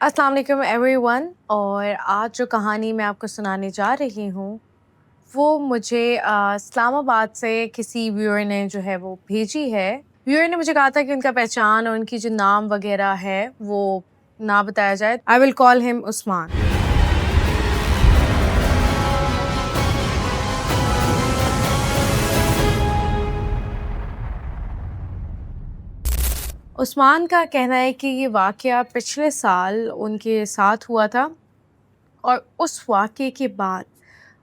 अस्सलाम वालेकुम एवरीवन। और आज जो कहानी मैं आपको सुनाने जा रही हूँ वो मुझे इस्लामाबाद से किसी व्यूअर ने जो है वो भेजी है। व्यूअर ने मुझे कहा था कि उनका पहचान और उनकी जो नाम वगैरह है वो ना बताया जाए। I will call him Usman. Usman का कहना है कि ये वाक़या पिछले साल उनके साथ हुआ था और उस वाक़ये के बाद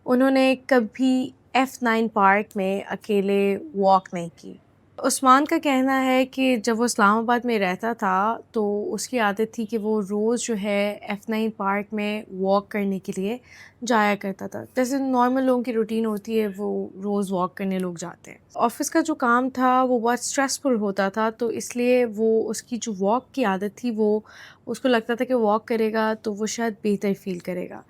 उन्होंने कभी F9 पार्क में अकेले वॉक नहीं की। उस्मान का कहना है कि जब वो इस्लामाबाद में रहता था तो उसकी आदत थी कि वो रोज़ जो है F9 पार्क में वॉक करने के लिए जाया करता था। जैसे नॉर्मल लोगों की रूटीन होती है, वो रोज़ वॉक करने लोग जाते हैं। ऑफ़िस का जो काम था वो बहुत स्ट्रेसफुल होता था, तो इसलिए वो उसकी जो वॉक की आदत थी वो उसको लगता था कि वॉक करेगा तो वो शायद बेहतर फ़ील करेगा।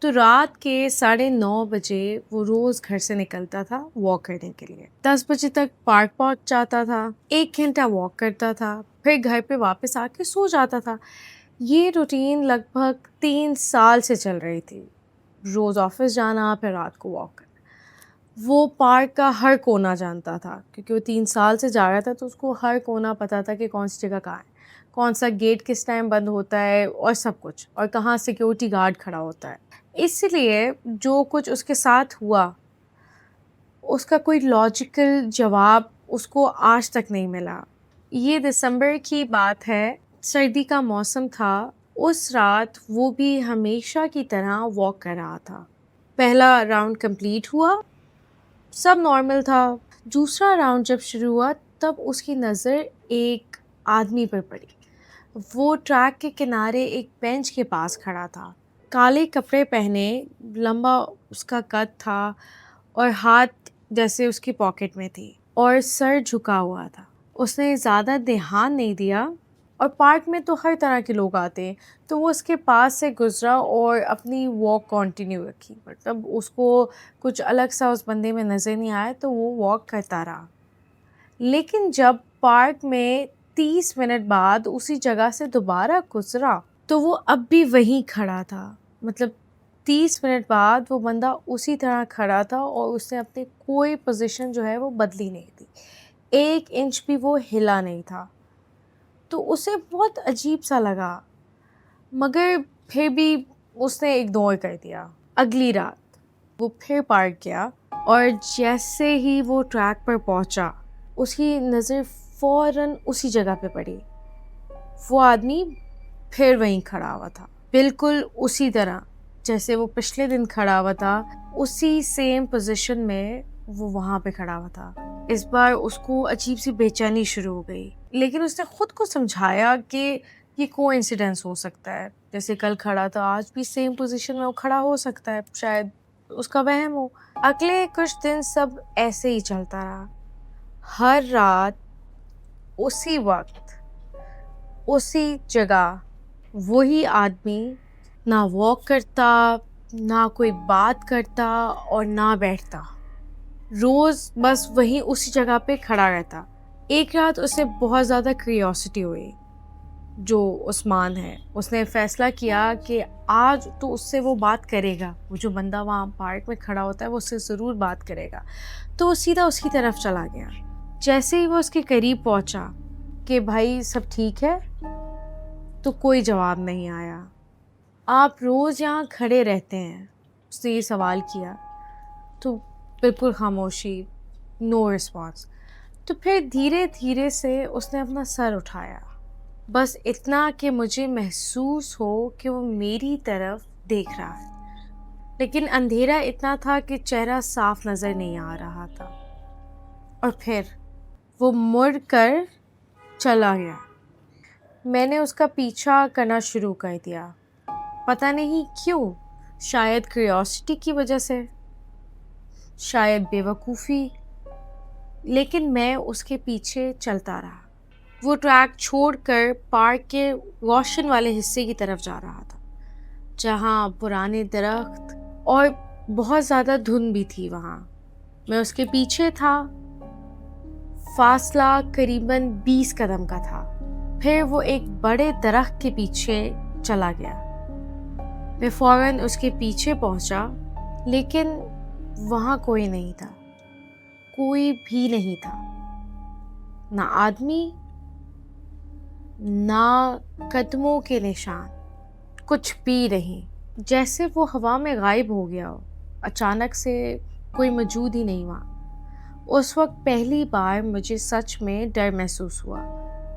तो रात के 9:30 बजे वो रोज़ घर से निकलता था वॉक करने के लिए। 10 बजे तक पार्क पहुंच जाता था, 1 घंटा वॉक करता था, फिर घर पे वापस आके सो जाता था। ये रूटीन लगभग 3 साल से चल रही थी। रोज़ ऑफिस जाना, फिर रात को वॉक करना। वो पार्क का हर कोना जानता था क्योंकि वो 3 साल से जा रहा था, तो उसको हर कोना पता था कि कौन सी जगह कहाँ है, कौन सा गेट किस टाइम बंद होता है और सब कुछ, और कहाँ सिक्योरिटी गार्ड खड़ा होता है। इसलिए जो कुछ उसके साथ हुआ उसका कोई लॉजिकल जवाब उसको आज तक नहीं मिला। ये दिसंबर की बात है, सर्दी का मौसम था। उस रात वो भी हमेशा की तरह वॉक कर रहा था। पहला राउंड कंप्लीट हुआ, सब नॉर्मल था। दूसरा राउंड जब शुरू हुआ तब उसकी नज़र एक आदमी पर पड़ी। वो ट्रैक के किनारे एक बेंच के पास खड़ा था। काले कपड़े पहने, लंबा उसका कद था और हाथ जैसे उसकी पॉकेट में थी और सर झुका हुआ था। उसने ज़्यादा ध्यान नहीं दिया और पार्क में तो हर तरह के लोग आते हैं, तो वो उसके पास से गुजरा और अपनी वॉक कंटिन्यू रखी। मतलब उसको कुछ अलग सा उस बंदे में नज़र नहीं आया, तो वो वॉक करता रहा। लेकिन जब पार्क में 30 मिनट बाद उसी जगह से दोबारा गुजरा तो वो अब भी वहीं खड़ा था। मतलब 30 मिनट बाद वो बंदा उसी तरह खड़ा था और उसने अपनी कोई पोजीशन जो है वो बदली नहीं थी। 1 इंच भी वो हिला नहीं था। तो उसे बहुत अजीब सा लगा, मगर फिर भी उसने इग्नोर कर दिया। अगली रात वो फिर पार्क गया और जैसे ही वो ट्रैक पर पहुंचा उसकी नज़र फ़ौरन उसी जगह पे पड़ी। वो आदमी फिर वहीं खड़ा हुआ था, बिल्कुल उसी तरह जैसे वो पिछले दिन खड़ा हुआ था। उसी सेम पोजीशन में वो वहाँ पे खड़ा हुआ था। इस बार उसको अजीब सी बेचैनी शुरू हो गई, लेकिन उसने खुद को समझाया कि ये कोइंसिडेंस हो सकता है। जैसे कल खड़ा था, आज भी सेम पोजीशन में वो खड़ा हो सकता है, शायद उसका वहम हो। अगले कुछ दिन सब ऐसे ही चलता रहा। हर रात उसी वक्त उसी जगह वही आदमी ना वॉक करता, ना कोई बात करता और ना बैठता। रोज़ बस वहीं उसी जगह पे खड़ा रहता। एक रात उसे बहुत ज़्यादा क्यूरियोसिटी हुई। जो उस्मान है उसने फ़ैसला किया कि आज तो उससे वो बात करेगा। वो जो बंदा वहाँ पार्क में खड़ा होता है वो उससे ज़रूर बात करेगा। तो वो सीधा उसकी तरफ चला गया। जैसे ही वो उसके करीब पहुँचा कि भाई सब ठीक है, तो कोई जवाब नहीं आया। आप रोज़ यहाँ खड़े रहते हैं? उसने ये सवाल किया। तो बिल्कुल खामोशी, नो रिस्पॉन्स। तो फिर धीरे धीरे से उसने अपना सर उठाया, बस इतना कि मुझे महसूस हो कि वो मेरी तरफ देख रहा है। लेकिन अंधेरा इतना था कि चेहरा साफ नज़र नहीं आ रहा था। और फिर वो मुड़ कर चला गया। मैंने उसका पीछा करना शुरू कर दिया, पता नहीं क्यों। शायद क्यूरियोसिटी की वजह से, शायद बेवकूफ़ी, लेकिन मैं उसके पीछे चलता रहा। वो ट्रैक छोड़कर पार्क के रोशन वाले हिस्से की तरफ जा रहा था, जहाँ पुराने दरख्त और बहुत ज़्यादा धुंध भी थी। वहाँ मैं उसके पीछे था। फासला करीबन 20 कदम का था। फिर वो एक बड़े दरख्त के पीछे چلا گیا۔ میں فوراً اس کے پیچھے پہنچا، لیکن وہاں کوئی نہیں تھا، کوئی بھی نہیں تھا، نہ آدمی نہ قدموں کے نشان، کچھ بھی نہیں، جیسے وہ ہوا میں غائب ہو گیا ہو، اچانک سے کوئی موجود ہی نہیں ہوا۔ اس وقت پہلی بار مجھے سچ میں ڈر محسوس ہوا۔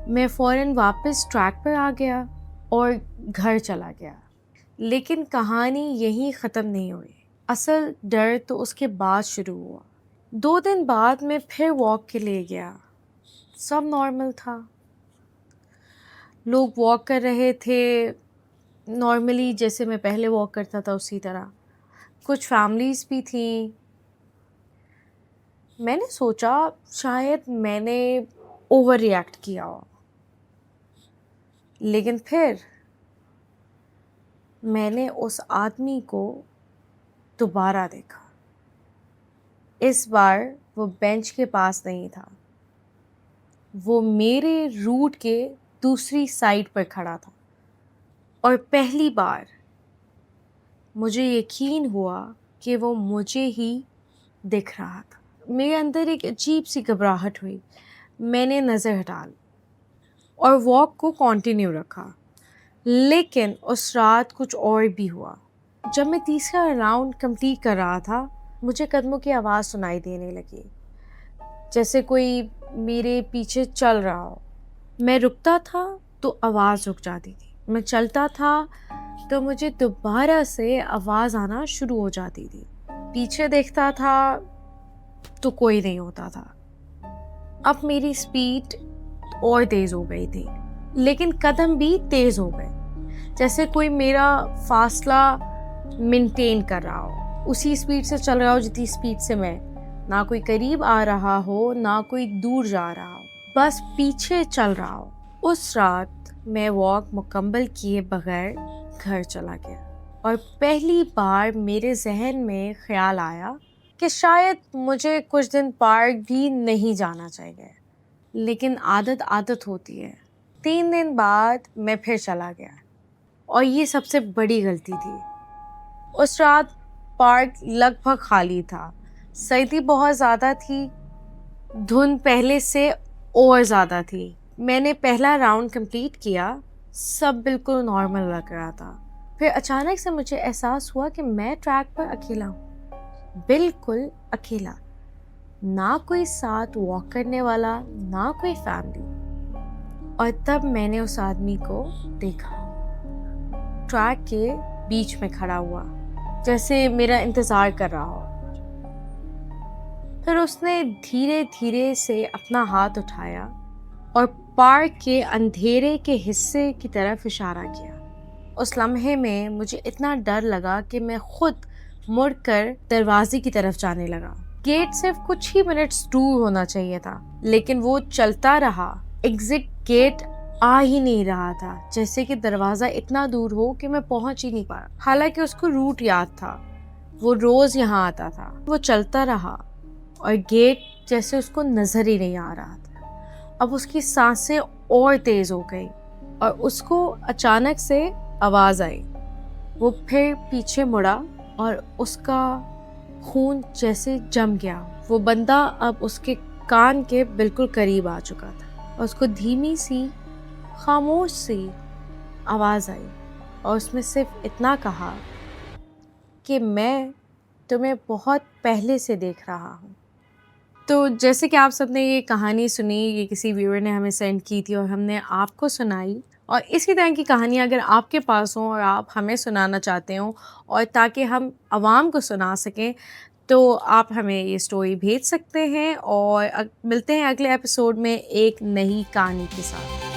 میں فوراً واپس ٹریک پر آ گیا اور گھر چلا گیا۔ لیکن کہانی یہیں ختم نہیں ہوئی، اصل ڈر تو اس کے بعد شروع ہوا۔ 2 دن بعد میں پھر واک کے لیے گیا، سب نارمل تھا، لوگ واک کر رہے تھے نارملی جیسے میں پہلے واک کرتا تھا اسی طرح، کچھ فیملیز بھی تھیں۔ میں نے سوچا شاید میں نے اوور ری ایکٹ کیا ہو، لیکن پھر میں نے اس آدمی کو دوبارہ دیکھا۔ اس بار وہ بینچ کے پاس نہیں تھا، وہ میرے روٹ کے دوسری سائڈ پر کھڑا تھا، اور پہلی بار مجھے یقین ہوا کہ وہ مجھے ہی دکھ رہا تھا۔ میرے اندر ایک عجیب سی گھبراہٹ ہوئی۔ میں نے نظر ہٹا لی اور واک کو کنٹینیو رکھا، لیکن اس رات کچھ اور بھی ہوا۔ جب میں تیسرا راؤنڈ کمپلیٹ کر رہا تھا، مجھے قدموں کی آواز سنائی دینے لگی، جیسے کوئی میرے پیچھے چل رہا ہو۔ میں رکتا تھا تو آواز رک جاتی تھی، میں چلتا تھا تو مجھے دوبارہ سے آواز آنا شروع ہو جاتی تھی۔ پیچھے دیکھتا تھا تو کوئی نہیں ہوتا تھا۔ اب میری سپیڈ اور تیز ہو گئی تھی، لیکن قدم بھی تیز ہو گئے، جیسے کوئی میرا فاصلہ مینٹین کر رہا ہو، اسی سپیڈ سے چل رہا ہو جتنی سپیڈ سے میں، نہ کوئی قریب آ رہا ہو نہ کوئی دور جا رہا ہو، بس پیچھے چل رہا ہو۔ اس رات میں واک مکمل کیے بغیر گھر چلا گیا، اور پہلی بار میرے ذہن میں خیال آیا کہ شاید مجھے کچھ دن پارک بھی نہیں جانا چاہیے، لیکن عادت ہوتی ہے۔ 3 دن بعد میں پھر چلا گیا، اور یہ سب سے بڑی غلطی تھی۔ اس رات پارک لگ بھگ خالی تھا، سردی بہت زیادہ تھی، دھند پہلے سے اور زیادہ تھی۔ میں نے پہلا راؤنڈ کمپلیٹ کیا، سب بالکل نارمل لگ رہا تھا۔ پھر اچانک سے مجھے احساس ہوا کہ میں ٹریک پر اکیلا ہوں، بالکل اکیلا، نہ کوئی ساتھ واک کرنے والا، نہ کوئی فیملی۔ اور تب میں نے اس آدمی کو دیکھا، ٹریک کے بیچ میں کھڑا ہوا، جیسے میرا انتظار کر رہا ہو۔ پھر اس نے دھیرے دھیرے سے اپنا ہاتھ اٹھایا اور پارک کے اندھیرے کے حصے کی طرف اشارہ کیا۔ اس لمحے میں مجھے اتنا ڈر لگا کہ میں خود مڑ کر دروازے کی طرف جانے لگا۔ گیٹ صرف کچھ ہی منٹس دور ہونا چاہیے تھا، لیکن وہ چلتا رہا۔ ایگزٹ گیٹ آ ہی نہیں رہا تھا، جیسے کہ دروازہ اتنا دور ہو کہ میں پہنچ ہی نہیں پا رہا۔ حالانکہ اس کو روٹ یاد تھا، وہ روز یہاں آتا تھا۔ وہ چلتا رہا اور گیٹ جیسے اس کو نظر ہی نہیں آ رہا تھا۔ اب اس کی سانسیں اور تیز ہو گئی، اور اس کو اچانک سے آواز آئی۔ وہ پھر پیچھے مڑا اور اس کا خون جیسے جم گیا۔ وہ بندہ اب اس کے کان کے بالکل قریب آ چکا تھا، اور اس کو دھیمی سی خاموش سی آواز آئی، اور اس میں صرف اتنا کہا کہ میں تمہیں بہت پہلے سے دیکھ رہا ہوں۔ تو جیسے کہ آپ سب نے یہ کہانی سنی، یہ کسی ویور نے ہمیں سینڈ کی تھی اور ہم نے آپ کو سنائی، اور اسی طرح کی کہانیاں اگر آپ کے پاس ہوں اور آپ ہمیں سنانا چاہتے ہوں، اور تاکہ ہم عوام کو سنا سکیں، تو آپ ہمیں یہ سٹوری بھیج سکتے ہیں، اور ملتے ہیں اگلے ایپیسوڈ میں ایک نئی کہانی کے ساتھ۔